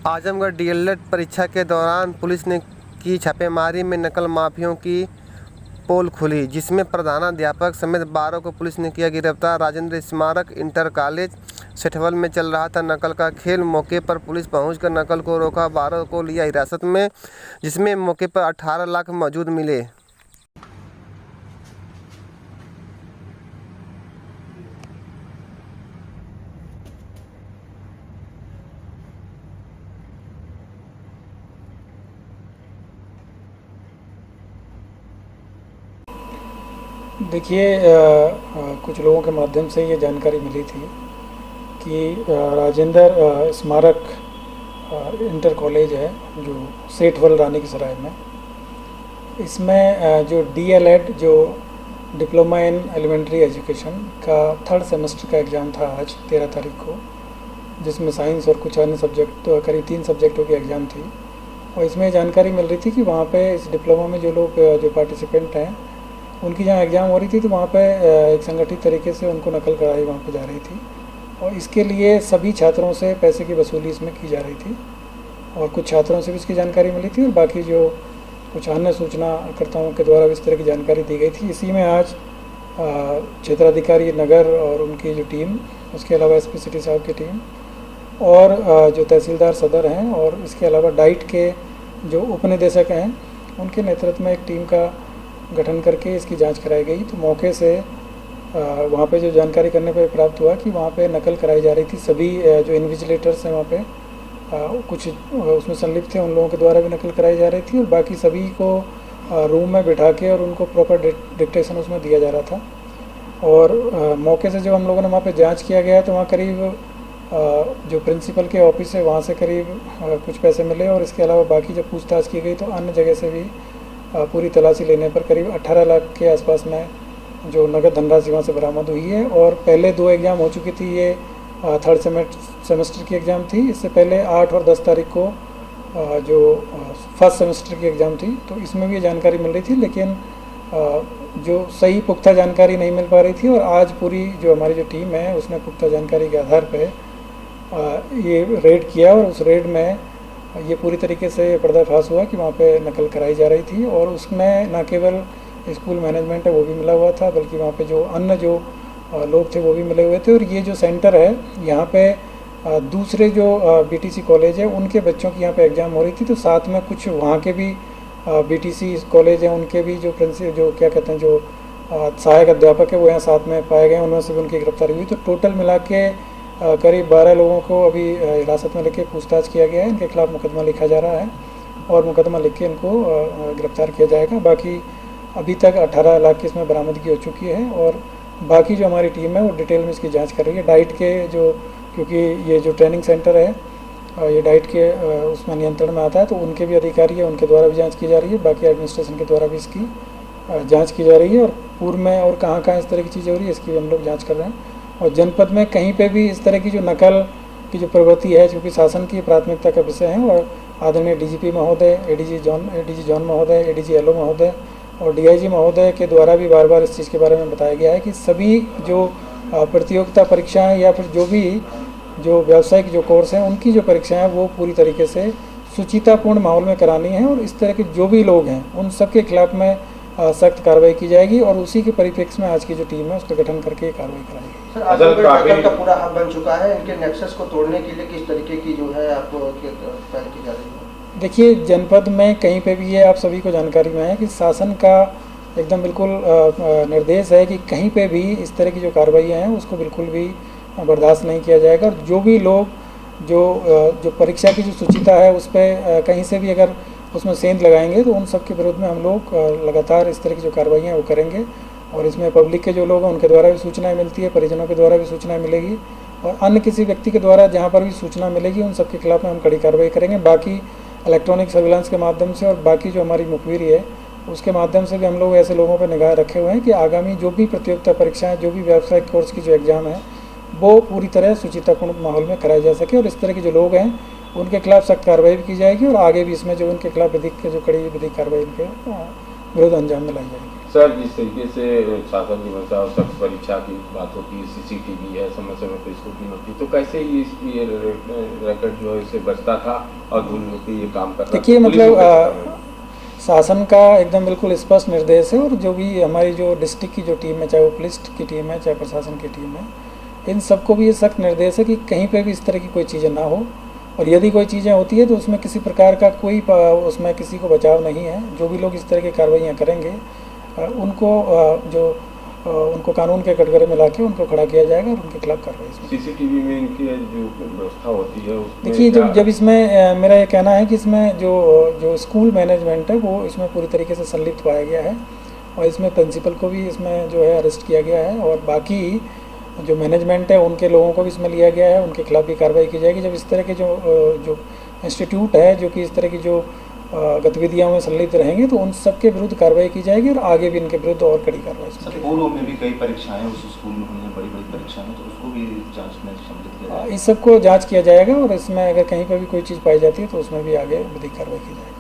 Azamgarh DElEd परीक्षा के दौरान पुलिस ने की छापेमारी में नकल माफियों की पोल खुली, जिसमें प्रधानाध्यापक समेत 12 को पुलिस ने किया गिरफ्तार। राजेंद्र स्मारक इंटर कॉलेज सेठवल में चल रहा था नकल का खेल। मौके पर पुलिस पहुंचकर नकल को रोका, 12 को लिया हिरासत में, जिसमें मौके पर 18 लाख मौजूद मिले। देखिए, कुछ लोगों के माध्यम से ये जानकारी मिली थी कि राजेंद्र स्मारक इंटर कॉलेज है जो सेठवल रानी की सराय में, इसमें जो डीएलएड जो डिप्लोमा इन एलिमेंट्री एजुकेशन का 3rd सेमेस्टर का एग्ज़ाम था आज 13 तारीख को, जिसमें साइंस और कुछ अन्य सब्जेक्ट करीब 3 सब्जेक्टों की एग्ज़ाम थी। और इसमें जानकारी मिल रही थी कि वहाँ पे इस डिप्लोमा में जो लोग जो पार्टिसिपेंट हैं उनकी जहाँ एग्ज़ाम हो रही थी तो वहाँ पे एक संगठित तरीके से उनको नकल कराई वहाँ पे जा रही थी, और इसके लिए सभी छात्रों से पैसे की वसूली इसमें की जा रही थी। और कुछ छात्रों से भी इसकी जानकारी मिली थी और बाकी जो कुछ अन्य सूचनाकर्ताओं के द्वारा भी इस तरह की जानकारी दी गई थी। इसी में आज क्षेत्राधिकारी नगर और उनकी जो टीम, उसके अलावा एसपी सिटी साहब की टीम और जो तहसीलदार सदर हैं और इसके अलावा डाइट के जो उपनिदेशक हैं उनके नेतृत्व में एक टीम का गठन करके इसकी जांच कराई गई। तो मौके से वहाँ पे जो जानकारी करने पर प्राप्त हुआ कि वहाँ पे नकल कराई जा रही थी। सभी जो इन्विजिलेटर्स हैं वहाँ पे कुछ उसमें संलिप्त थे, उन लोगों के द्वारा भी नकल कराई जा रही थी और बाकी सभी को रूम में बिठा के और उनको प्रॉपर डिक्टेशन उसमें दिया जा रहा था। और मौके से जब हम लोगों ने वहाँ पे जांच किया गया तो वहाँ करीब जो प्रिंसिपल के ऑफिस है वहाँ से करीब कुछ पैसे मिले, और इसके अलावा बाकी जब पूछताछ की गई तो अन्य जगह से भी पूरी तलाशी लेने पर करीब 18 लाख के आसपास में जो नगद धनराशि वहाँ से बरामद हुई है। और पहले 2 एग्ज़ाम हो चुकी थी, ये 3rd सेमेस्टर की एग्ज़ाम थी। इससे पहले 8 और 10 तारीख को जो 1st सेमेस्टर की एग्ज़ाम थी, तो इसमें भी ये जानकारी मिल रही थी, लेकिन जो सही पुख्ता जानकारी नहीं मिल पा रही थी। और आज पूरी जो हमारी जो टीम है उसने पुख्ता जानकारी के आधार पर ये रेड किया और उस रेड में ये पूरी तरीके से पर्दाफाश हुआ कि वहाँ पे नकल कराई जा रही थी। और उसमें न केवल स्कूल मैनेजमेंट है वो भी मिला हुआ था, बल्कि वहाँ पे जो अन्य जो लोग थे वो भी मिले हुए थे। और ये जो सेंटर है यहाँ पे दूसरे जो बीटीसी कॉलेज है उनके बच्चों की यहाँ पे एग्ज़ाम हो रही थी, तो साथ में कुछ वहाँ के भी बीटीसी कॉलेज हैं उनके भी जो जो क्या कहते हैं जो सहायक अध्यापक है वो यहाँ साथ में पाए गए, उनमें से भी उनकी गिरफ्तारी हुई। तो टोटल मिला के करीब 12 लोगों को अभी हिरासत में लेके पूछताछ किया गया है। इनके खिलाफ मुकदमा लिखा जा रहा है और मुकदमा लिख के इनको गिरफ्तार किया जाएगा। बाकी अभी तक 18 लाख की इसमें बरामदगी हो चुकी है और बाकी जो हमारी टीम है वो डिटेल में इसकी जांच कर रही है। डाइट के जो, क्योंकि ये जो ट्रेनिंग सेंटर है ये डाइट के उसमें नियंत्रण में आता है, तो उनके भी अधिकारी है, उनके द्वारा भी जाँच की जा रही है। बाकी एडमिनिस्ट्रेशन के द्वारा भी इसकी जाँच की जा रही है। और पूर्व में और कहाँ कहाँ इस तरह की चीज़ें हो रही है इसकी हम लोग जाँच कर रहे हैं। और जनपद में कहीं पे भी इस तरह की जो नकल की जो प्रवृत्ति है, क्योंकि शासन की प्राथमिकता का विषय है, और आदरणीय डीजीपी महोदय, एडीजी जॉन महोदय, एडीजी एलओ महोदय और डीआईजी महोदय के द्वारा भी बार बार इस चीज़ के बारे में बताया गया है कि सभी जो प्रतियोगिता परीक्षाएं या फिर जो भी जो व्यावसायिक जो कोर्स हैं उनकी जो परीक्षाएं वो पूरी तरीके से सुचितापूर्ण माहौल में करानी है। और इस तरह के जो भी लोग हैं उन सब के खिलाफ में सख्त कार्रवाई की जाएगी और उसी के परिप्रेक्ष्य में आज की जो टीम है उसका गठन करके कार्रवाई कराएगी। सर, आजमगढ़ का पूरा हब बन चुका है, इनके नेक्सस को तोड़ने के लिए किस तरीके की जो है आपको पहल की जा रही है? देखिए, जनपद में कहीं पे भी ये आप सभी को जानकारी में है कि शासन का एकदम बिल्कुल निर्देश है कि कहीं पे भी इस तरह की जो कार्रवाइयाँ हैं उसको बिल्कुल भी बर्दाश्त नहीं किया जाएगा। और जो भी लोग जो परीक्षा की जो सुचिता है उस पर कहीं से भी अगर उसमें सेंध लगाएंगे तो उन सब के विरुद्ध में हम लोग लगातार इस तरह की जो कार्रवाइयाँ वो करेंगे। और इसमें पब्लिक के जो लोग हैं उनके द्वारा भी सूचनाएं मिलती है, परिजनों के द्वारा भी सूचनाएं मिलेगी, और अन्य किसी व्यक्ति के द्वारा जहाँ पर भी सूचना मिलेगी उन सब के खिलाफ में हम कड़ी कार्रवाई करेंगे। बाकी इलेक्ट्रॉनिक सर्विलांस के माध्यम से और बाकी जो हमारी मुखबिरी है उसके माध्यम से भी हम लोग ऐसे लोगों पर निगाह रखे हुए हैं कि आगामी जो भी प्रतियोगिता परीक्षाएँ, जो भी व्यावसायिक कोर्स की जो एग्ज़ाम है वो पूरी तरह सुचितापूर्ण माहौल में कराई जा सके। और इस तरह के जो लोग हैं उनके खिलाफ सख्त कार्रवाई भी की जाएगी और आगे भी इसमें जो उनके खिलाफ विधिक जो कड़ी विधिक कार्रवाई उनके विरुद्ध अंजाम में लाई जाएगी। सर, जिस तरीके से शासन की मंशा और सख्त परीक्षा की बात होती है, सीसीटीवी है, समय समय पर स्कूटी होती, तो कैसे ये रैकेट जो है इसे बचता था और धूल मिट्टी ये काम कर रहा था? देखिए, पुलिस को कैसे मतलब पकड़ा? शासन का एकदम बिल्कुल स्पष्ट निर्देश है, और जो भी हमारी जो डिस्ट्रिक्ट की जो टीम है, चाहे वो पुलिस की टीम है चाहे प्रशासन की टीम है, इन सबको भी ये सख्त निर्देश है कि कहीं पे भी इस तरह की कोई चीज़ें ना हो, और यदि कोई चीज़ें होती है तो उसमें किसी प्रकार का कोई उसमें किसी को बचाव नहीं है। जो भी लोग इस तरह की कार्रवाइयाँ करेंगे उनको उनको कानून के कटघरे में लाके उनको खड़ा किया जाएगा और उनके खिलाफ कार्रवाई इसमें। सीसीटीवी में इनकी जो व्यवस्था होती है उसमें देखिए, क्या- जब इसमें मेरा ये कहना है कि इसमें जो स्कूल मैनेजमेंट है वो इसमें पूरी तरीके से संलिप्त पाया गया है, और इसमें प्रिंसिपल को भी इसमें जो है अरेस्ट किया गया है, और बाकी जो मैनेजमेंट है उनके लोगों को भी इसमें लिया गया है, उनके खिलाफ भी कार्रवाई की जाएगी। जब इस तरह के जो इंस्टीट्यूट है जो कि इस तरह की जो गतिविधियों में संलिप्त रहेंगे तो उन सब के विरुद्ध कार्रवाई की जाएगी, और आगे भी इनके विरुद्ध और कड़ी कार्रवाई सर, की पूर्व में भी कई परीक्षाएं उस स्कूल में हुई हैं, बड़ी बड़ी परीक्षाएं, तो उसको भी जांच में सम्मिलित किया जाएगी। जाएगा। इस सबको जांच किया जाएगा, और इसमें अगर कहीं पर भी कोई चीज़ पाई जाती है तो उसमें भी आगे विधिक कार्रवाई की जाएगी।